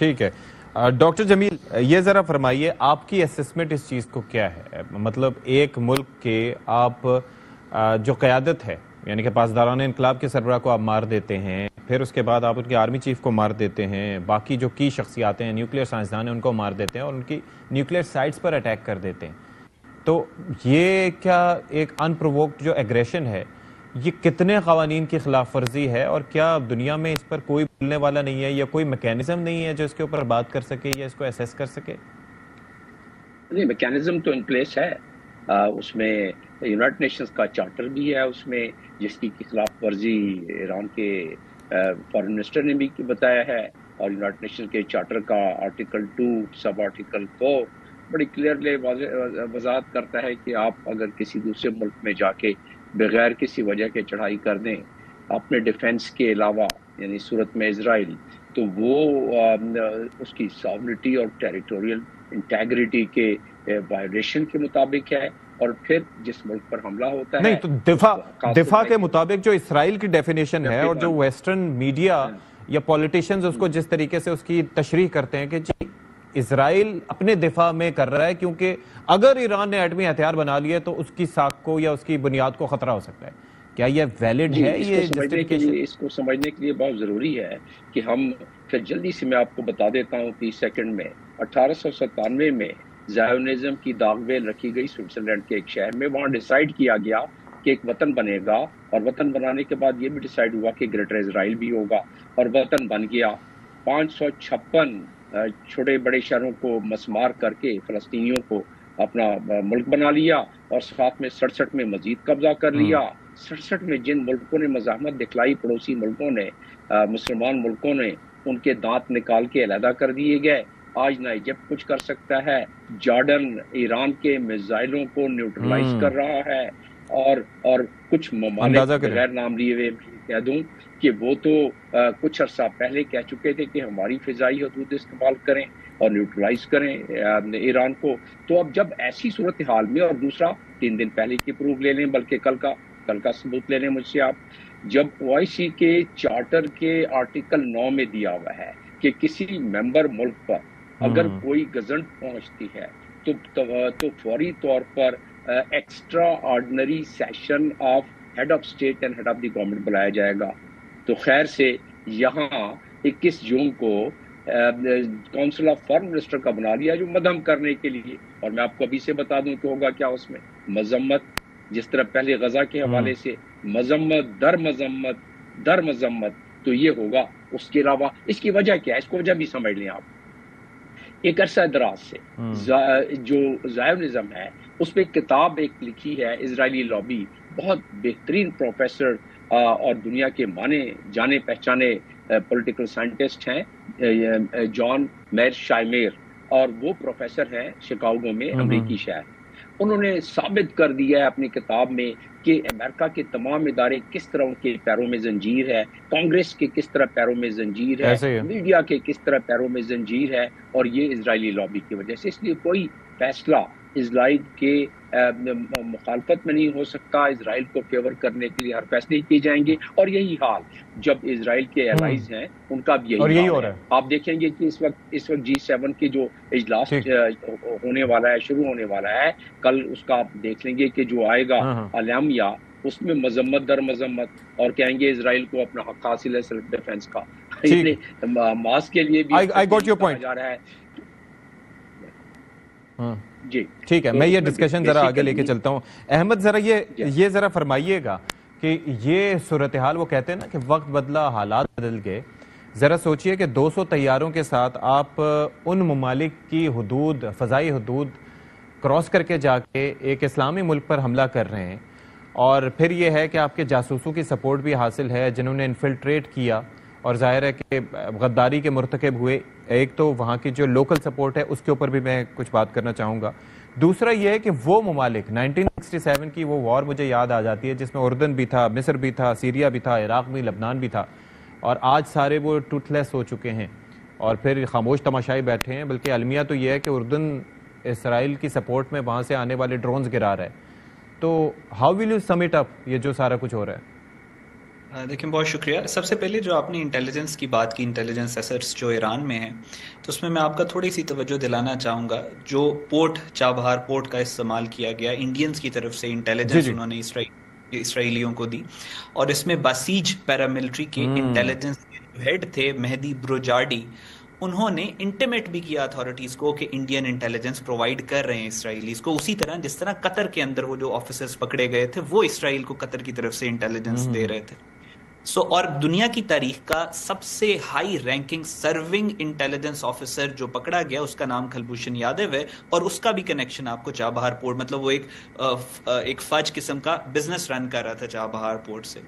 ٹھیک ہے ڈاکٹر جمیل، یہ ذرا فرمائیے آپ کی اسسمنٹ اس چیز کو کیا ہے؟ مطلب ایک ملک کے آپ جو قیادت ہے، یعنی کہ پاسداران انقلاب کے سربراہ کو آپ مار دیتے ہیں، پھر اس کے بعد آپ ان کے آرمی چیف کو مار دیتے ہیں، باقی جو کی شخصیات ہیں، نیوکلیئر سائنسدان ہیں، ان کو مار دیتے ہیں اور ان کی نیوکلیئر سائٹس پر اٹیک کر دیتے ہیں. تو یہ کیا ایک ان پرووکڈ جو ایگریشن ہے، یہ کتنے قوانین کی خلاف ورزی ہے، اور کیا دنیا میں اس پر کوئی بولنے والا نہیں ہے یا کوئی میکینزم نہیں ہے جو اس کے اوپر بات کر سکے یا اس کو ایسیس کر سکے؟ نہیں، میکینزم تو ان پلیس ہے. اس میں یونائٹڈ نیشنز کا چارٹر بھی ہے، اس میں جس کی خلاف ورزی ایران کے فارن منسٹر نے بھی بتایا ہے، اور یونائٹڈ نیشنز کے چارٹر کا آرٹیکل 2 سب آرٹیکل 4 بڑی کلیئرلی وضاحت کرتا ہے کہ آپ اگر کسی دوسرے ملک میں جا کے بغیر کسی وجہ کے چڑھائی کر دیں اپنے ڈیفنس کے علاوہ، یعنی صورت میں اسرائیل، تو وہ اس کی ساورنٹی اور ٹیریٹوریل انٹیگریٹی کے وائلیشن کے مطابق ہے. اور پھر جس ملک پر حملہ ہوتا ہے، نہیں تو دفاع کے مطابق جو اسرائیل کی ڈیفینیشن ہے اور جو ویسٹرن میڈیا یا پولیٹیشنز اس کو جس طریقے سے اس کی تشریح کرتے ہیں کہ جی اسرائیل اپنے دفاع میں کر رہا ہے کیونکہ اگر ایران نے ایٹمی ہتھیار بنا لیے تو اس کی ساکھ کو یا اس کی بنیاد کو خطرہ ہو سکتا ہے. کیا یہ ویلڈ ہے؟ یہ جسٹیفیکیشن اس کو سمجھنے کے لیے بہت ضروری ہے کہ ہم پھر جلدی سے میں آپ کو بتا دیتا ہوں 30 سیکنڈ میں. 1897 میں زائونزم کی داغ بیل رکھی گئی سوئٹزرلینڈ کے ایک شہر میں. وہاں ڈیسائیڈ کیا گیا کہ ایک وطن بنے گا، اور وطن بنانے کے بعد یہ بھی ڈیسائیڈ ہوا کہ گریٹر اسرائیل بھی ہوگا، اور وطن بن گیا. 556 چھوٹے بڑے شہروں کو مسمار کر کے فلسطینیوں کو اپنا ملک بنا لیا، اور ساتھ میں 67 میں مزید قبضہ کر لیا. 67 میں جن ملکوں نے مزاحمت دکھلائی، پڑوسی ملکوں نے، مسلمان ملکوں نے، ان کے دانت نکال کے علیحدہ کر دیے گئے. آج نہ ایجپٹ کچھ کر سکتا ہے، جارڈن ایران کے میزائلوں کو نیوٹرلائز کر رہا ہے، اور کچھ ممالک بغیر نام لیے ہوئے کہہ دوں کہ وہ تو کچھ عرصہ پہلے کہہ چکے تھے کہ ہماری فضائی حدود استعمال کریں اور نیوٹرلائز کریں ایران کو. تو اب جب ایسی صورتحال میں، اور دوسرا 3 دن پہلے کی پروف لے لیں، بلکہ کل کا ثبوت لے لیں مجھ سے آپ، جب OIC کے چارٹر کے آرٹیکل 9 میں دیا ہوا ہے کہ کسی ممبر ملک پر اگر کوئی گزنٹ پہنچتی ہے تو فوری طور پر extraordinary session of head of state and head of the government بلایا جائے گا. تو خیر سے یہاں 21 جون کو کونسل آف فارن منسٹر کا بنا لیا جو مدھم کرنے کے لیے. اور میں آپ کو ابھی سے بتا دوں کہ ہوگا کیا اس میں مذمت، جس طرح پہلے غزہ کے حوالے سے مذمت در مذمت، تو یہ ہوگا. اس کے علاوہ اس کی وجہ کیا ہے، اس کو وجہ بھی سمجھ لیں آپ. ایک عرصہ دراز سے جو زائونزم ہے اس پہ کتاب ایک لکھی ہے اسرائیلی لابی، بہت بہترین پروفیسر اور دنیا کے مانے جانے پہچانے پولیٹیکل سائنٹسٹ ہیں، جان میر شائمیر، اور وہ پروفیسر ہیں شکاگو میں، امریکی شہر. انہوں نے ثابت کر دیا ہے اپنی کتاب میں کہ امریکہ کے تمام ادارے کس طرح ان کے پیروں میں زنجیر ہے، کانگریس کے کس طرح پیروں میں زنجیر ہے، میڈیا کے کس طرح پیروں میں زنجیر ہے، اور یہ اسرائیلی لابی کی وجہ سے. اس لیے کوئی فیصلہ اسرائیل کے مخالفت میں نہیں ہو سکتا. اسرائیل کو فیور کرنے کے لیے ہر فیصلے کیے جائیں گے، اور یہی حال جب اسرائیل کے الائز ہیں ان کا بھی یہی حال ہے. آپ دیکھیں گے کہ اس وقت G7 کے جو اجلاس ہونے والا ہے، شروع ہونے والا ہے کل، اس کا آپ دیکھ لیں گے کہ جو آئے گا اعلامیہ، اس میں مذمت در مذمت، اور کہیں گے اسرائیل کو اپنا حق حاصل ہے سیلف ڈیفense کا. ماس کے لیے بھی جا رہا ہے. جی ٹھیک ہے، میں یہ ڈسکشن ذرا آگے لے کے چلتا ہوں. احمد ذرا یہ ذرا فرمائیے گا کہ یہ صورتحال، وہ کہتے ہیں نا کہ وقت بدلا حالات بدل گئے. ذرا سوچئے کہ 200 طیاروں کے ساتھ آپ ان ممالک کی حدود، فضائی حدود کراس کر کے جا کے ایک اسلامی ملک پر حملہ کر رہے ہیں، اور پھر یہ ہے کہ آپ کے جاسوسوں کی سپورٹ بھی حاصل ہے جنہوں نے انفلٹریٹ کیا، اور ظاہر ہے کہ غداری کے مرتکب ہوئے. ایک تو وہاں کی جو لوکل سپورٹ ہے اس کے اوپر بھی میں کچھ بات کرنا چاہوں گا. دوسرا یہ ہے کہ وہ ممالک 1967 کی وہ وار مجھے یاد آ جاتی ہے جس میں اردن بھی تھا، مصر بھی تھا، سیریا بھی تھا، عراق بھی، لبنان بھی تھا، اور آج سارے وہ ٹوتھ لیس ہو چکے ہیں اور پھر خاموش تماشائی بیٹھے ہیں. بلکہ المیہ تو یہ ہے کہ اردن اسرائیل کی سپورٹ میں وہاں سے آنے والے ڈرونز گرا رہا ہے. تو how will you some it up یہ جو سارا کچھ ہو رہا ہے؟ دیکھیں بہت شکریہ. سب سے پہلے جو آپ نے انٹیلیجنس کی بات کی، انٹیلیجنس ایسٹس جو ایران میں ہیں، تو اس میں آپ کا تھوڑی سی توجہ دلانا چاہوں گا. جو پورٹ چابہار پورٹ کا استعمال کیا گیا انڈینز کی طرف سے، جی انٹیلیجنس جی. انہوں نے اسرائیلیوں کو دی، اور اس میں باسیج پیراملٹری کے انٹیلیجنس کے ہیڈ تھے مہدی بروجارڈی. انہوں نے انٹیمیٹ بھی کیا اتھارٹیز کو کہ انڈین انٹیلیجنس پرووائڈ کر رہے ہیں اسرائیلیز کو، اسی طرح جس طرح قطر کے اندر وہ جو آفیسرز پکڑے گئے تھے وہ اسرائیل کو قطر کی طرف سے انٹیلیجنس دے رہے تھے. اور دنیا کی تاریخ کا سب سے high ranking serving intelligence officer جو پکڑا گیا اس کا نام کلبھوشن یادو ہے، اور اس کا بھی کنیکشن آپ کو چابہار پورٹ، مطلب وہ ایک فج قسم کا بزنس رن کر رہا تھا چابہار پورٹ سے.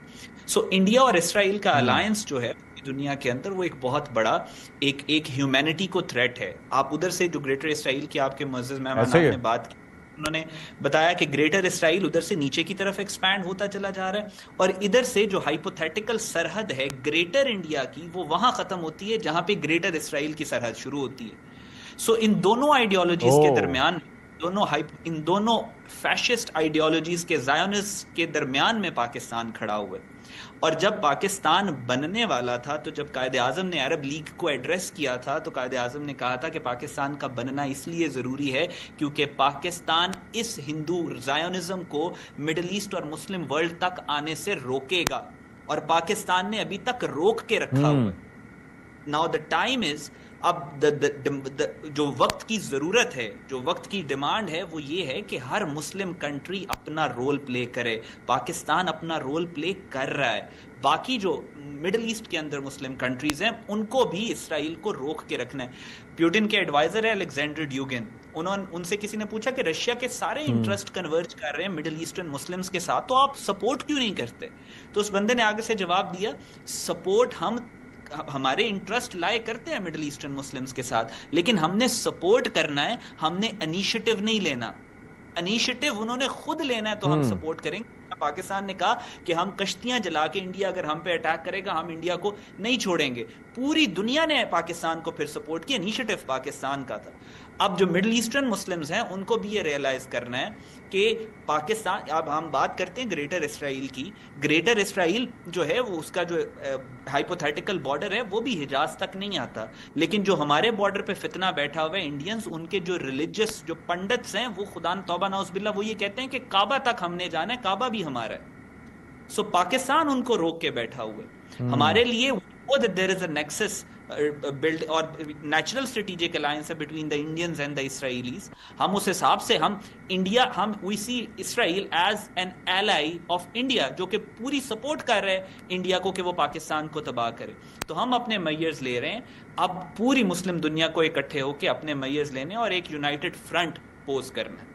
انڈیا اور اسرائیل کا الائنس جو ہے دنیا کے اندر وہ ایک بہت بڑا ایک ہیومینٹی کو تھریٹ ہے. آپ ادھر سے جو گریٹر اسرائیل کی آپ کے معزز مہمان نے بات کی، انہوں نے بتایا کہ گریٹر اسرائیل ادھر سے نیچے کی طرف ایکسپینڈ ہوتا چلا جا رہا ہے، اور ادھر سے جو ہائپوتھیٹیکل سرحد ہے گریٹر انڈیا کی وہ وہاں ختم ہوتی ہے جہاں پہ گریٹر اسرائیل کی سرحد شروع ہوتی ہے. ان دونوں آئیڈیالوجیز کے درمیان، ان دونوں فیشسٹ آئیڈیالوجیز کے زائونسٹ کے درمیان میں پاکستان کھڑا ہوا ہے. اور جب پاکستان بننے والا تھا، تو جب قائد اعظم نے عرب لیگ کو ایڈریس کیا تھا، تو قائد اعظم نے کہا تھا کہ پاکستان کا بننا اس لیے ضروری ہے کیونکہ پاکستان اس ہندو زائونزم کو مڈل ایسٹ اور مسلم ورلڈ تک آنے سے روکے گا، اور پاکستان نے ابھی تک روک کے رکھا ہوا ہے. ناؤ دا ٹائم از، اب جو وقت کی ضرورت ہے، جو وقت کی ڈیمانڈ ہے، وہ یہ ہے کہ ہر مسلم کنٹری اپنا رول پلے کرے. پاکستان اپنا رول پلے کر رہا ہے. باقی جو مڈل ایسٹ کے اندر مسلم کنٹریز ہیں ان کو بھی اسرائیل کو روک کے رکھنا ہے. پیوٹن کے ایڈوائزر ہے الیگزینڈر ڈیوگن، ان سے کسی نے پوچھا کہ رشیا کے سارے انٹرسٹ کنورج کر رہے ہیں مڈل ایسٹرن مسلمز کے ساتھ، تو آپ سپورٹ کیوں نہیں کرتے؟ تو اس بندے نے آگے سے جواب دیا، سپورٹ ہمارے انٹرسٹ لائے کرتے ہیں مڈل ایسٹرن مسلمز کے ساتھ، لیکن ہم نے سپورٹ کرنا ہے، ہم نے انیشیٹو نہیں لینا. انیشیٹو انہوں نے خود لینا ہے تو ہم سپورٹ کریں گے. پاکستان نے کہا کہ ہم کشتیاں جلا کے انڈیا اگر ہم پہ اٹیک کرے گا ہم انڈیا کو نہیں چھوڑیں گے. پوری دنیا نے پاکستان کو پھر سپورٹ کیا، انیشیٹو پاکستان کا تھا. اب جو مڈل ایسٹرن مسلمز ہیں ان کو بھی یہ ریئلائز کرنا ہے کہ پاکستان، اب ہم بات کرتے ہیں گریٹر اسرائیل کی، گریٹر اسرائیل جو ہے وہ اس کا جو ہائپوتھیٹیکل بارڈر ہے وہ بھی حجاز تک نہیں آتا، لیکن جو ہمارے بارڈر پہ فتنہ بیٹھا ہوا ہے انڈینز، ان کے جو ریلیجس جو پنڈتس ہیں وہ خدا توبہ نعوذ باللہ وہ یہ کہتے ہیں کہ کعبہ تک ہم نے جانا ہے، کعبہ بھی ہمارا ہے. پاکستان ان کو روک کے بیٹھا ہوا ہے. ہمارے لیے there is a nexus built اور نیچرل اسٹریٹجک الائنس ہے between the Indians and the Israelis. ہم اس حساب سے we see Israel as an ally of India جو کہ پوری سپورٹ کر رہے ہیں انڈیا کو کہ وہ پاکستان کو تباہ کرے. تو ہم اپنے میئرز لے رہے ہیں، اب پوری مسلم دنیا کو اکٹھے ہو کے اپنے میئرز لینے اور ایک یونائٹڈ فرنٹ پوز کرنا ہے.